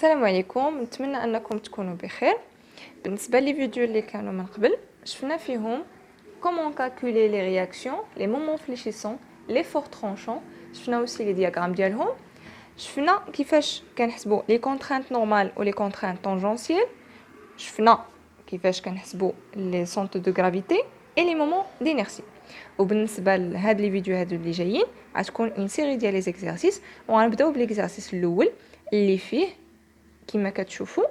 السلام عليكم، نتمنى انكم تكونوا بخير. بالنسبه لي فيديو اللي كانوا من قبل شفنا فيهم كومون كالكولي لي رياكسيون لي مومون فليشيسون لي فور ترونشون، شفنا اوسي لي دياغرام ديالهم، شفنا كيفاش كنحسبوا لي كونترانت نورمال و لي كونترانت طونجونسييل، شفنا كيفاش كنحسبوا لي سونتر دو غرافيتي اي لي مومون دينيرسي. وبالنسبه لهاد لي فيديو هادو اللي جايين غتكون اون سيري ديال لي زيكزارسيس، وغنبداو بليكزارسيس الاول اللي فيه كما كتشوفوا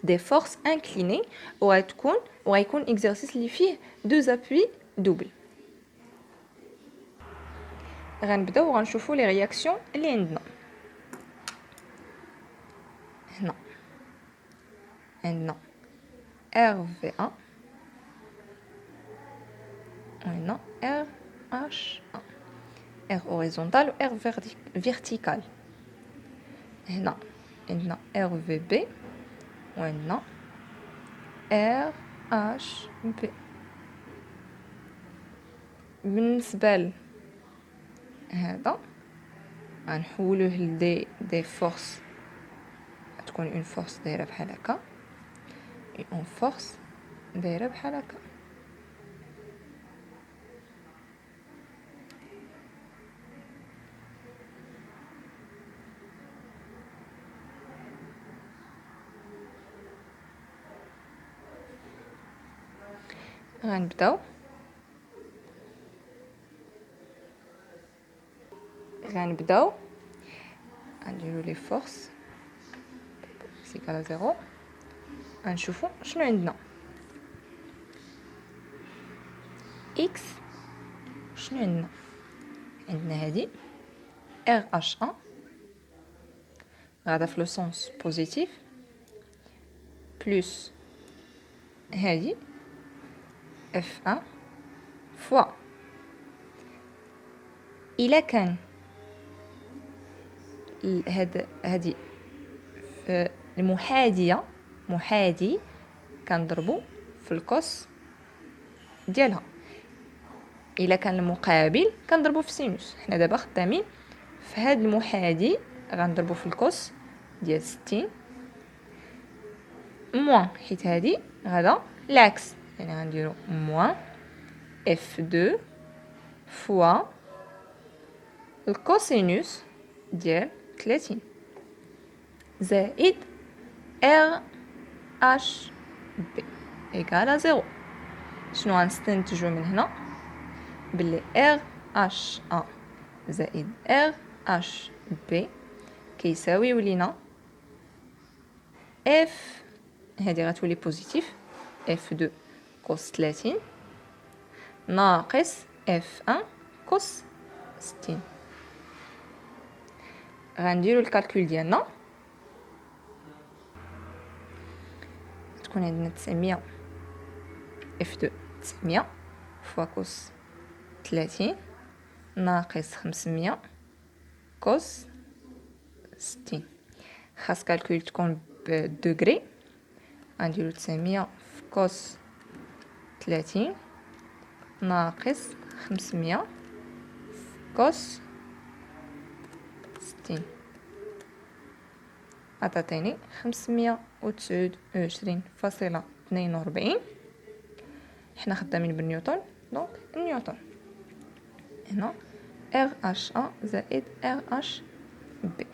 des forces inclinées وغيكون exercice اللي فيه deux appuis doubles. غنبداو وغنشوفوا لي رياكسيون اللي عندنا. هنا عندنا RV1 وهنا RH1، R horizontal و R vertical. هنا عندنا RVB وهنا RHB. بالنسبة لهذا غنحولوه لدي فورس، تكون اون فورس دايرة بحال هكا، اون فورس دايرة بحال هكا. غنبداو غنديرو لي فورس سيكال زيرو. غنشوفو شنو عندنا اكس. شنو عندنا هادي RH1 غادا في لو سونس بوزيتيف، بلس هادي F1 فوا إلا كان هادي المحادية محادي كنضربو في الكوس ديالها، إلا كان المقابل كنضربو في سينوس. حنا دابا خدامين في هاد المحادي، غنضربو في الكوس ديال 60 موان، حيت هادي غادا العكس، يعني غنديرو موان F2 فوا الكوسينوس ديال 30 زائد RHB إيكالا زيرو. شنو غنستنتجو من هنا؟ بلي RH1 زائد RHB كيساويو لينا F، هادي غتولي بوزيتيف، F2 كوس 30 ناقص F1 كوس 60. غنديرو الكالكول ديالنا، تكون عندنا 900 F2 900 فوا كوس 30 ناقص 500 كوس 60. خاص كالكول تكون بدوغري، غنديرو 900 في كوس 30 ناقص 500 في كوس 60 عطاتيني 529.42. حنا خدامين بالنيوتن، دونك النيوتن. هنا RH1 زائد RHB.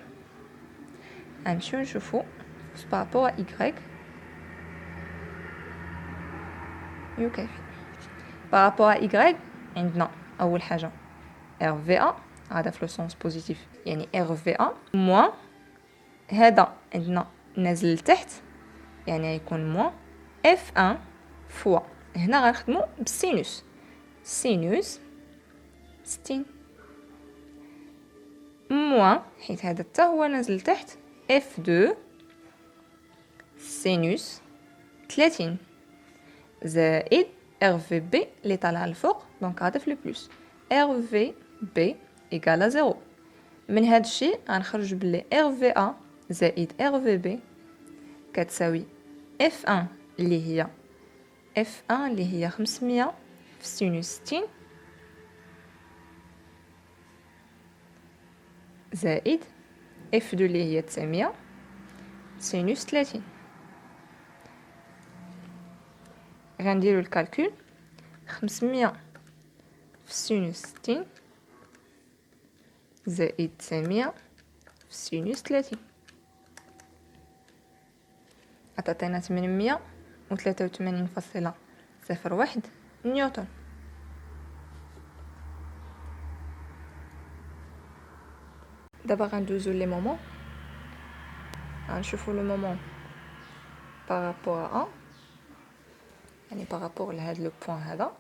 غنمشيو نشوفو بارابور ا Y يكافي. بارابور ا Y عندنا اول حاجه RV1 غادا في لو سونس بوزيتيف، يعني RV1 موان هذا عندنا نازل لتحت، يعني غيكون موان F1 فوا هنا غنخدمو بالسينوس، سينوس 60 موان حيت هذا حتى هو نازل لتحت F2 سينوس 30 زائد RVB اللي طالعه الفوق، دونك غادا في لو بلس RVB إيكالا زيرو. من هاد الشيء غنخرج بلي RVA زائد RVB كتساوي F1 اللي هي 500 في سينوس 60 زائد F2 اللي هي 900 سينوس 30. غنديرو الكالكول. 500 في سينوس 60 زائد 900 في سينوس 30 عطاتنا 883.01 نيوتن. دابا غندوزو لي مومون. غنشوفو لو مومون بارابور ا، يعني بارابور لهاد لو بوين هذا.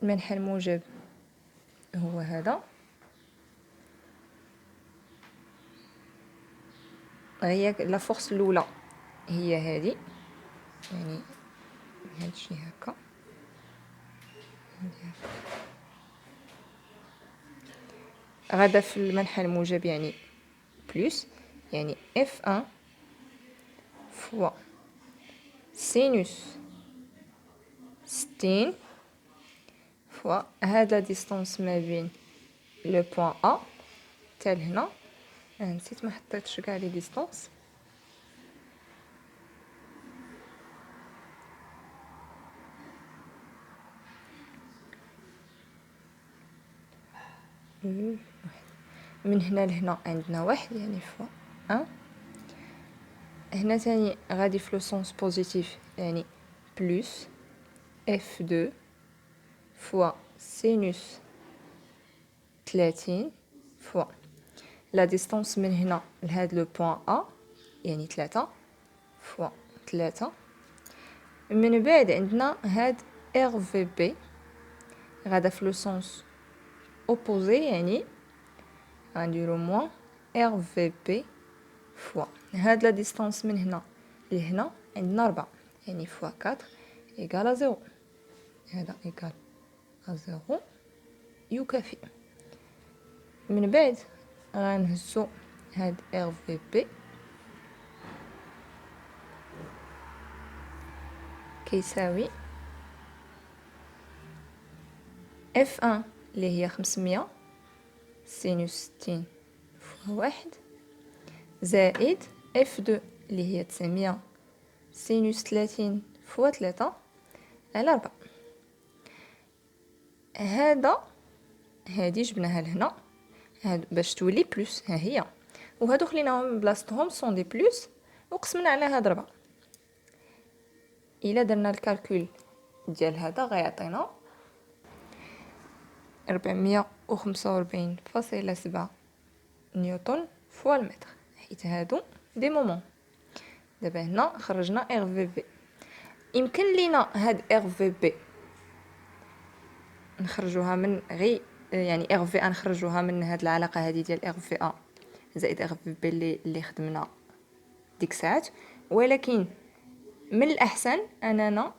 المنحى الموجب هو هذا، هي لا فورس الاولى هي هذه، يعني هادشي هكا غادا في المنحى الموجب، يعني بلس، يعني F1 فوا سينوس 60 فوا هاد لا ديستونس ما بين لو بوين A حتى لهنا. نسيت ما حطيتش كاع لي ديستونس. من هنا لهنا عندنا واحد، يعني فوا ان. هنا ثاني غادي في لو سونس بوزيتيف، يعني بلس F2 فوا سينوس 30 فوا لا ديستونس من هنا لهاد لو بوين A، يعني 3 فوا 3. من بعد عندنا هاد RVB غادا في لو سونس اوبوزي، يعني غنديرو موان RVB فوا هاد لا ديستونس من هنا لهنا عندنا 4، يعني فوا 4 إيكال 0. هذا إيكال 0 يكافئ. من بعد غنهزو هاد RVB كيساوي F1 اللي هي 500 سينوس 60 فوا 1 زائد F2 اللي هي 900 سينوس 30 فوا 3 على 4. هادي جبناها لهنا هاد باش تولي بلس، ها هي، وهادو خليناهم من بلاصتهم سون دي بلس وقسمنا على هاد 4. الا درنا الكالكول ديال هذا غيعطينا 445.7 نيوتن فوا المتر، حيت هادو دي مومون. دابا هنا خرجنا ار في بي. يمكن لينا هاد ار في بي نخرجوها من غير، يعني ار في ا نخرجوها من هاد العلاقه هذه ديال ار في ا زائد ار في بي اللي خدمنا ديك الساعات، ولكن من الاحسن اننا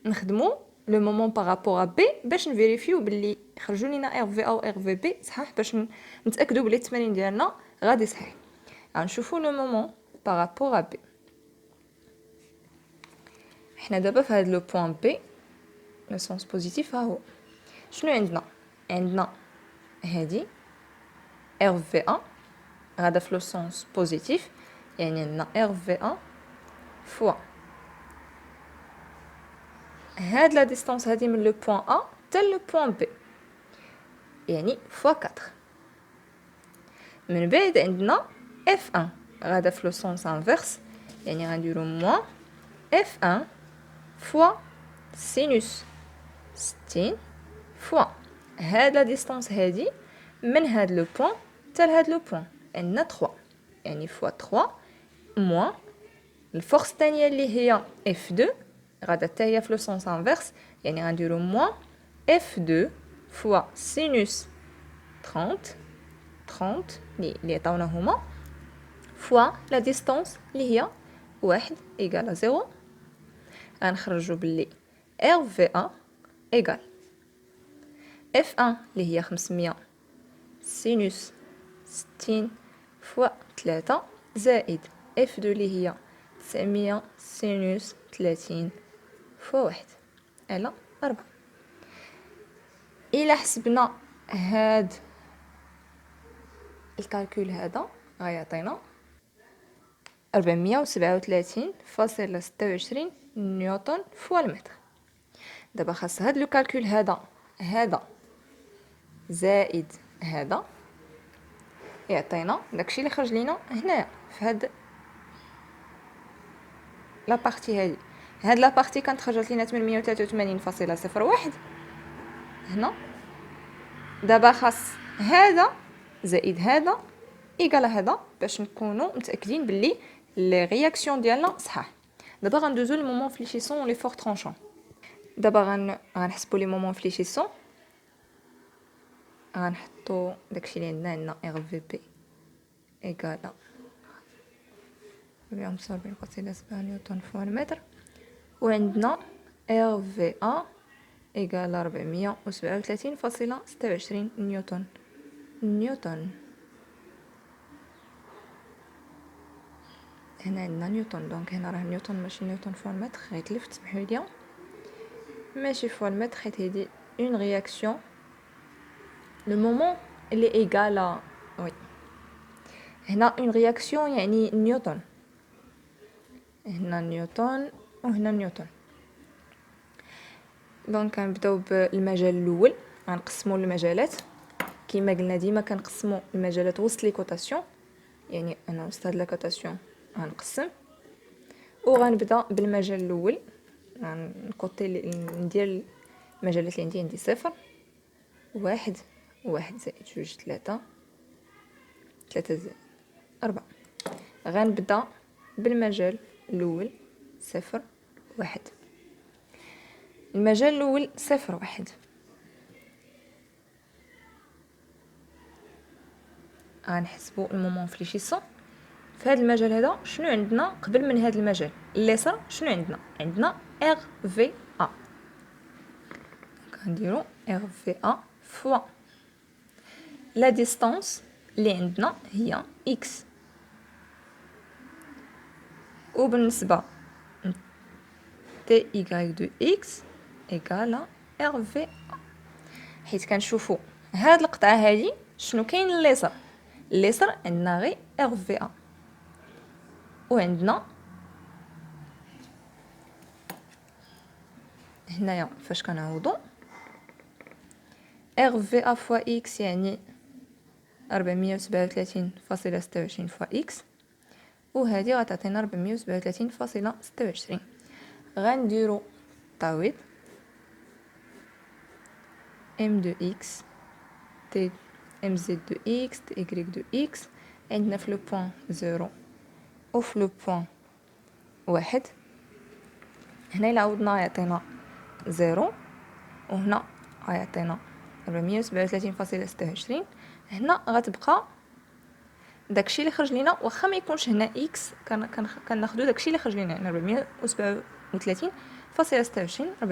نخدمو لو مومون بارابور بي باش نفيريفيو باللي خرجوا لينا ار في ا و ار في بي صحاح، باش نتاكدوا بلي التمارين ديالنا غادي صحيح. غنشوفوا لو مومون بارابور بي. حنا دابا في هاد لو بوين بي لو سونس بوزيتيف ها هو. شنو عندنا هادي ار في ا غادا في لو سونس بوزيتيف، يعني عندنا ار في ا فوا هاد لا ديستونس هادي من لو بوين ا حتى لو بوين بي، يعني فوا 4. من بعد عندنا F1 غادا في لو سونس انفيرس، يعني غنديرو موان F1 فوا سينوس 60 فوا هاد لا ديستونس هادي من هاد لو بوين حتى لهاد لو بوين عندنا 3، يعني فوا 3 موان الفورس الثانيه اللي هي F2 غادا حتى هي في لو سونس انفيرس، يعني غنديرو موان F2 فوا سينوس 30 اللي عطاونا هما فوا لا ديستونس اللي هي 1 إيكال 0. غنخرجو باللي ار في ا إيكال F1 اللي هي 500 سينوس 60 فوا 3 زائد F2 اللي هي 900 سينوس 30 فوا 1 على 4. إلا حسبنا هاد الكالكول هذا غيعطينا 437.26 نيوتن فوا المتر. دابا خاص هاد لو كالكول هذا زائد هذا يعطينا داكشي اللي خرج لينا هنايا في هاد لا بارتي هادي. هاد لا بارتي كانت خرجت لينا 883.01 هنا. دابا خاص هذا زائد هذا ايكال هذا باش نكونوا متاكدين باللي لي رياكسيون ديالنا صحاح. دابا غندوزو لي مومون فليشيسون ولي فور ترونشون. دابا غنحسبوا لي مومون فليشيسون. غنحطوا داكشي اللي عندنا ار في بي ايكال 44.7 نيوتن فوا المتر، وعندنا ار في ا ايكال 437.26 نيوتن. هنا عندنا نيوتن، دونك هنا راه نيوتن ماشي نيوتن فوا المتر، غيتلف تسمحوا لي ماشي فوا المتر حيت هادي اون رياكسيون. لو مومون اللي ايكال وي هنا اون رياكسيون يعني نيوتن، هنا نيوتن وهنا نيوتن. دونك كنبداو بالمجال الاول، غنقسموا المجالات كما قلنا ديما كنقسموا المجالات وسط لي كوتاسيون، يعني انا وسط هاد لا كوتاسيون غنقسم وغنبدا بالمجال الاول. غنكوتي ندير المجالات اللي عندي صفر، واحد زائد جوج، ثلاثة زائد 4. غنبدا بالمجال الاول صفر واحد. المجال الاول صفر واحد، غنحسبوا المومون فليشيسون في هذا المجال هذا. شنو عندنا قبل من هذا المجال اليسار؟ شنو عندنا ار في ا. غنديروا ار في ا فوا لا ديستانس اللي عندنا هي اكس، وبالنسبه تي اي دو اكس ايكال ار في ا. حيت كنشوفوا هاد القطعه هادي شنو كاين اليسار عندنا غير ار في ا، وعندنا هنايا فاش كنعوضوا ار في ا فوا اكس يعني 437.26 فوا اكس، وهذه غتعطينا 437.26. غنديروا تعويض ام دو اكس تي ام زد دو اكس تي ايكغيك دو اكس. عندنا في لو بوين 0 وفي لو بوين 1. هنا الا عوضنا يعطينا 0، وهنا غيعطينا 437.26. هنا غتبقى داكشي اللي خرج لينا، واخا ما يكونش هنا اكس كناخذوا داكشي اللي خرج لينا 437.26 437.26.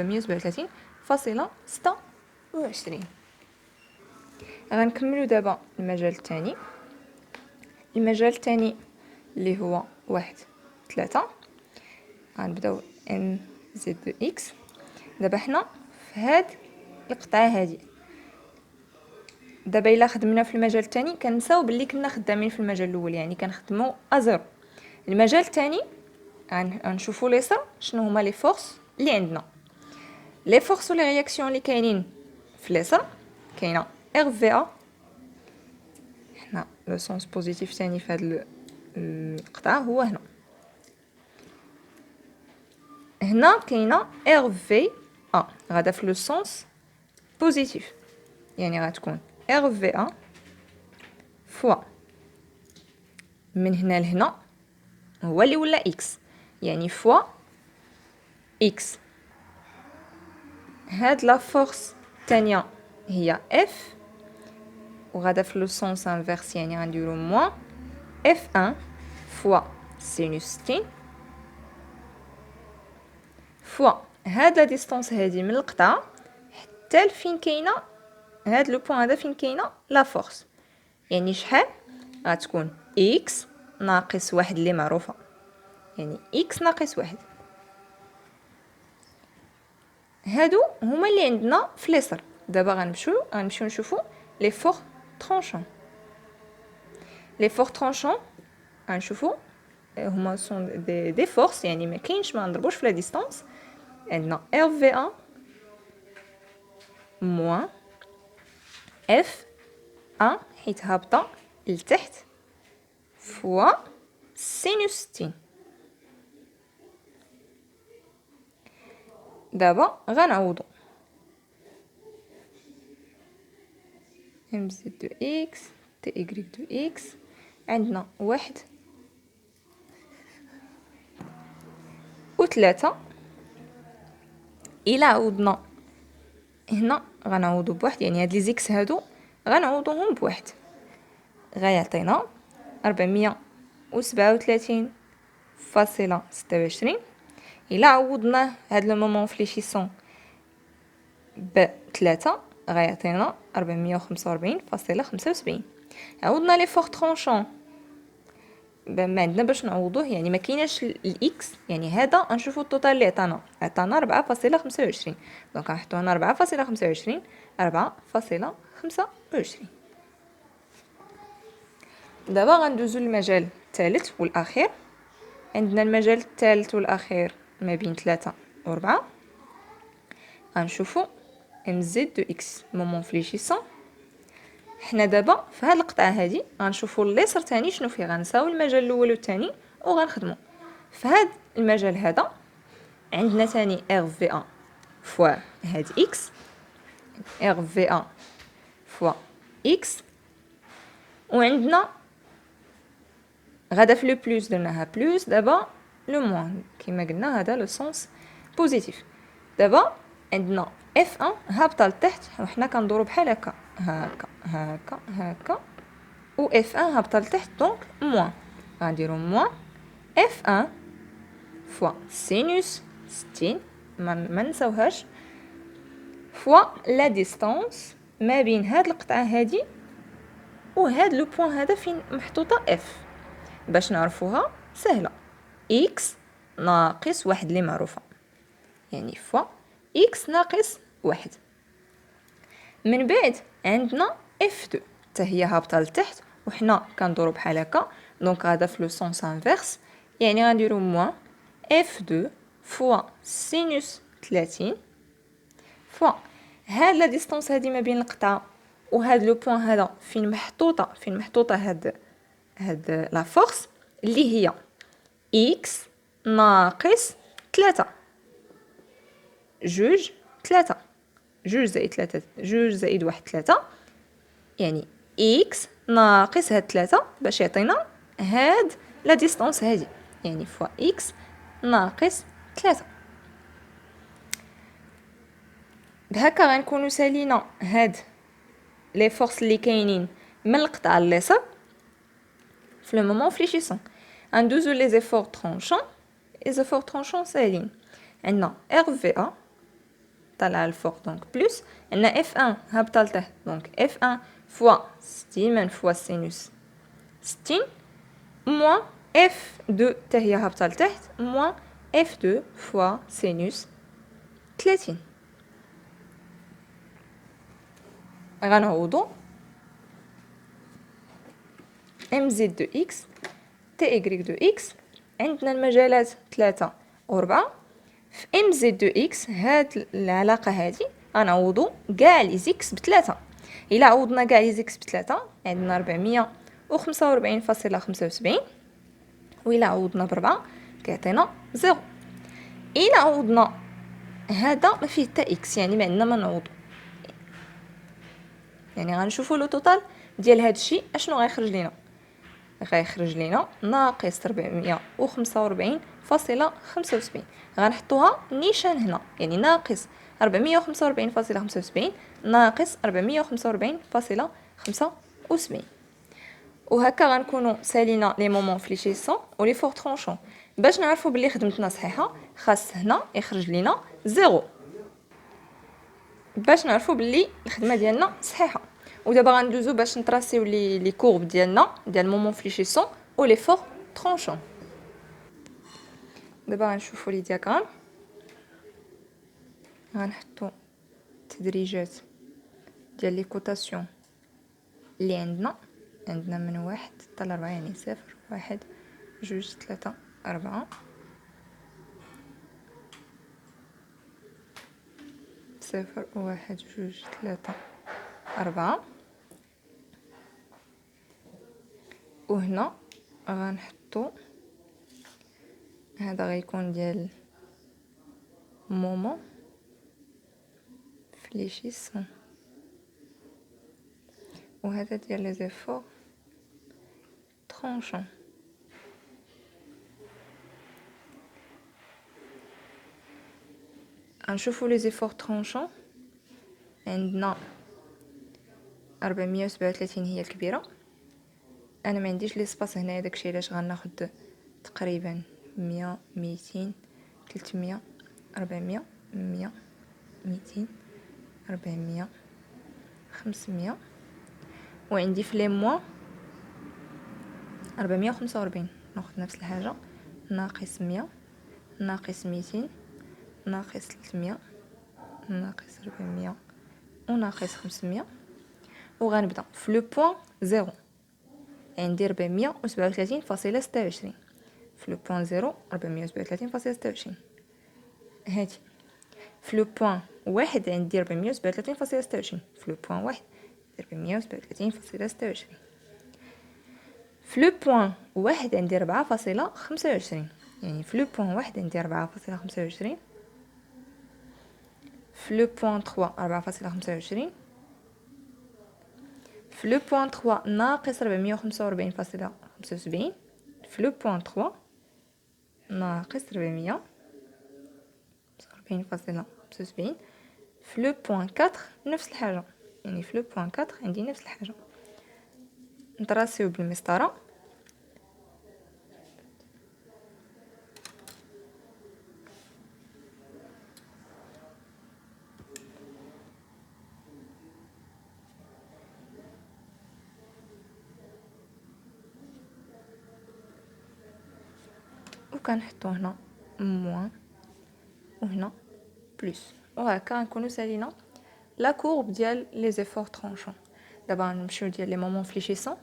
غنكملوا دابا المجال الثاني اللي هو 1 3. غنبداو ام زد دو اكس. دابا حنا في هاد القطعه هادي، دابا الا خدمنا في المجال الثاني كنساو باللي كنا خدامين في المجال الاول، يعني كنخدموا ازيرو. المجال الثاني غنشوفوا اليسار شنو هما لي فورس اللي عندنا. لي فورس ولي رياكسيون اللي كاينين في اليسار كاينه ار في ا، حنا لو سونس بوزيتيف ثاني في هاد القطعه هو هنا كاينه ار في ا غادا في لو سونس بوزيتيف، يعني غتكون ار في ا فوا من هنا لهنا هو اللي ولا اكس، يعني فوا اكس. هاد لا فورس الثانيه هي اف، وغادا في لو سونس انفيرس، يعني غنديرو موان اف 1 فوا سينوس 60 فوا هاد لا ديستانس هادي من القطعه حتى لفين كاينه هاد لو بوين هذا فين كاينه لا فورس، يعني شحال غتكون اكس ناقص واحد اللي معروفه، يعني اكس ناقص واحد. هادو هما اللي عندنا في اليسار. دابا غنمشيو نشوفو لي فور ترونشون. لي فور ترونشون غنشوفوا هما سون دي فورس، يعني ما كاينش ما نضربوش في لا ديستانس. عندنا ار في 1 موان اف 1 حيت هابطه لتحت فوا سينوس 60. دابا غنعوضو ام زد دو اكس تي ايكغيك دو اكس. عندنا 1 و3. الى عوضنا هنا غنعوضو بواحد، يعني هاد لي زيكس هادو غنعوضوهم بواحد، غيعطينا 437.26. الى عوضناه هاد لو مومون فليشيسون ب3 غيعطينا 445.75. عوضنا لي فور ترونشون ما عندنا باش نعوضوه، يعني ما كايناش الاكس، يعني هذا غنشوفوا التوتال اللي عطانا 4.25. دونك غنحطوا هنا 4.25 4.25. دابا غندوزو للمجال الثالث والاخير. عندنا المجال الثالث والاخير ما بين 3 و4. غنشوفوا ام زد دو اكس مومون فليشيسون. حنا دابا في هاد القطعه هادي غنشوفوا الليسر تاني شنو فيه، غنساو المجال الاول والثاني وغنخدموا في هاد المجال هذا. عندنا تاني ار في 1 فوا هاد اكس، ار في 1 فوا اكس، وعندنا غادا في لو بلوس درناها بلوس، دابا لو موان كيما قلنا هذا لو سونس بوزيتيف. دابا عندنا اف 1 هابطه لتحت وحنا كندورو بحال هكا هكا هكا هكا، و اف 1 هابطه لتحت دونك موان. غنديرو موان اف 1 فوا سينوس 60 ما نساوهاش فوا لا ديستانس ما بين هاد القطعه هادي وهاد لو بوين هذا فين محطوطه اف. باش نعرفوها سهله، اكس ناقص واحد اللي معروفه، يعني فوا اكس ناقص واحد. من بعد عندنا اف 2 حتى هي هابطه لتحت وحنا كندورو بحال هكا، دونك هذا في لو سونس انفيرس، يعني غنديرو موان اف 2 فوا سينوس 30 فوا هاد لا ديستانس هادي ما بين القطعه وهاد لو بوين هذا فين محطوطه هاد لا فورس اللي هي اكس ناقص 3. جوج 3 جوج زائد 3 جوج زائد واحد 3، يعني اكس ناقص هاد 3 باش يعطينا هاد لا ديستانس هادي، يعني فوا اكس ناقص 3. بهكا غنكونوا سالينا هاد لي فورس اللي كاينين من القطعه اليسار في لو مومون فليشيسون. غندوزو لي زيفور ترونشون. لي زيفور ترونشون ساهلين، عندنا ار في 1 طالعه الفوق دونك بلس، عندنا اف 1 هابطه لتحت دونك اف 1 فوا 60 من فوا سينوس 60 موان اف 2 حتى هي هابطه لتحت موان اف 2 فوا سينوس 30. غنعوضو ام زد دو اكس تي ايكغيك دو اكس. عندنا المجالات 3 و 4. في ام زد دو اكس هاد العلاقه هادي غنعوضو كاع لي زيكس بثلاثة. الا عوضنا كاع لي زيكس بثلاثة عندنا 445.75، وإلا عوضنا بربعة كيعطينا 0. الا عوضنا هذا ما فيه حتى اكس، يعني ما عندنا ما نعوضو، يعني غنشوفوا لو توتال ديال هذا الشيء اشنو غيخرج لينا. غيخرج لينا ناقص 445.75. غنحطوها نيشان هنا، يعني ناقص 445.75 ناقص 445.75. وهكا غنكونوا سالينا لي مومون فليشيسون ولي فور ترونشون. باش نعرفوا بلي خدمتنا صحيحه خاص هنا يخرج لينا 0 باش نعرفوا بلي الخدمه ديالنا صحيحه. ودابا غندوزو باش نطراسيو لي كورب ديالنا ديال مومون فليشيسون و لي فور ترونشون. دابا غنشوفوا لي دياغرام، غنحطوا تدريجات ديال لي كوتاسيون اللي عندنا عندنا من 1 حتى ل 4 يعني 0 1 2 3 4 0 1 2 3 4. وهنا غنحطو هذا غيكون ديال مومون فليشيسون، وهذا ديال لي زيفور ترونشون. غنشوفو لي زيفور ترونشون. عندنا 437 هي الكبيره. انا ما عنديش لي سباس هنايا، داكشي علاش غناخد تقريبا 100 200 300 400 100 200 400 500. وعندي في لي موا 445 ناخد نفس الحاجه، ناقص 100 ناقص 200 ناقص 300 ناقص 400 وناقص 500. وغنبدا في لو بوين 0 عندي 437.26 في لو بوين 0 437.26. هادي في لو بوين 1 عندي 437.26 في لو بوين 1 437.26. في لو بوين 1 عندي 4.25 يعني في لو بوين 1 عندي 4.25. في لو بوين 3 4.25. في لو بوين 3 ناقص 445.75. في لو بوين 3 ناقص 445.75. في لو بوين 4 نفس الحاجه، يعني في لو بوين 4 عندي نفس الحاجه. نطراسيو بالمسطره. وكنحطو هنا موان وهنا بلس، وهكا نكونو سالينا لا كورب ديال لي زيفور ترونشون. دابا نمشيو ديال لي مومون فليشيسون.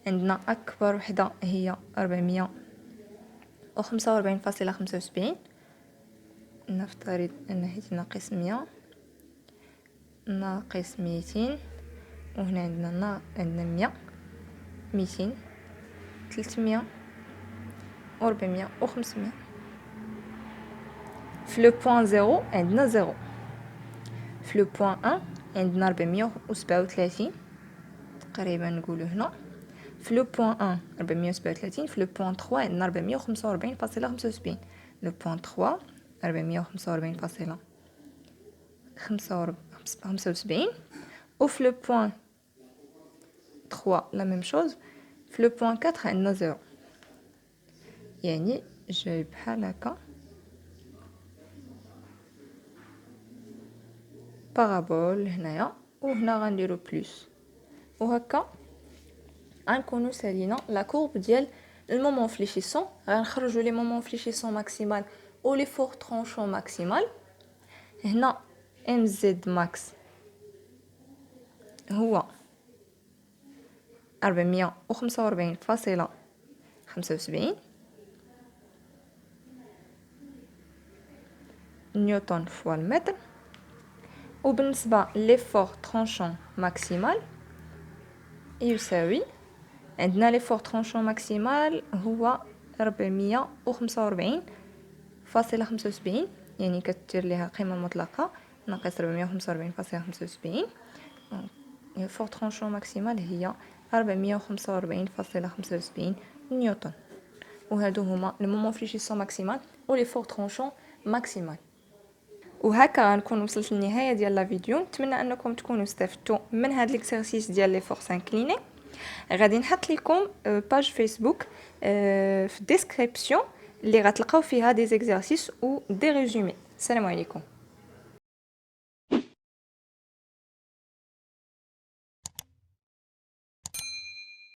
عندنا اكبر وحده هي 445.75. نفترض ان هي ناقص 100 ناقص 200. وهنا عندنا 100 200 300 400 و500. في لو بوين 0 عندنا 0. في لو بوين 1 عندنا 437 تقريبا نقولوا هنا. في لو بوين 1 437. في لو بوين 3 عندنا 445.75. لو بوين 3 445.75. وفي لو بوين 3 لا ميم شوز. في لو بوين 4 عندنا 0، يعني جاي بحال هكا بارابول هنايا. وهنا غنديرو بلس، وهكا غنكونو سالينا لا كورب ديال المومون فليشيسون. غنخرجوا لي مومون فليشيسون ماكسيمال و لي فور ترونشون ماكسيمال. هنا ام زد ماكس هو 445.75 نيوتن فوا المتر. وبالنسبه لي فور ترونشون ماكسيمال يساوي، عندنا لي فور ترونشون ماكسيمال هو 445.75 يعني كتدير ليها قيمه مطلقه ناقص 445.75. لي فور ترونشون ماكسيمال هي 445.75 نيوتن. وهادو هما لي مومون فليشيسون ماكسيمال و لي فور ترونشون ماكسيمال. وهكا غنكون وصلت للنهايه ديال لا فيديو. نتمنى انكم تكونوا استفدتوا من هذا الاكسرسيس ديال لي فورس انكليني. غادي نحط لكم باج فيسبوك في الديسكريبسيون اللي غتلقاو فيها دي زيكزارسيس و دي ريزومي. السلام عليكم.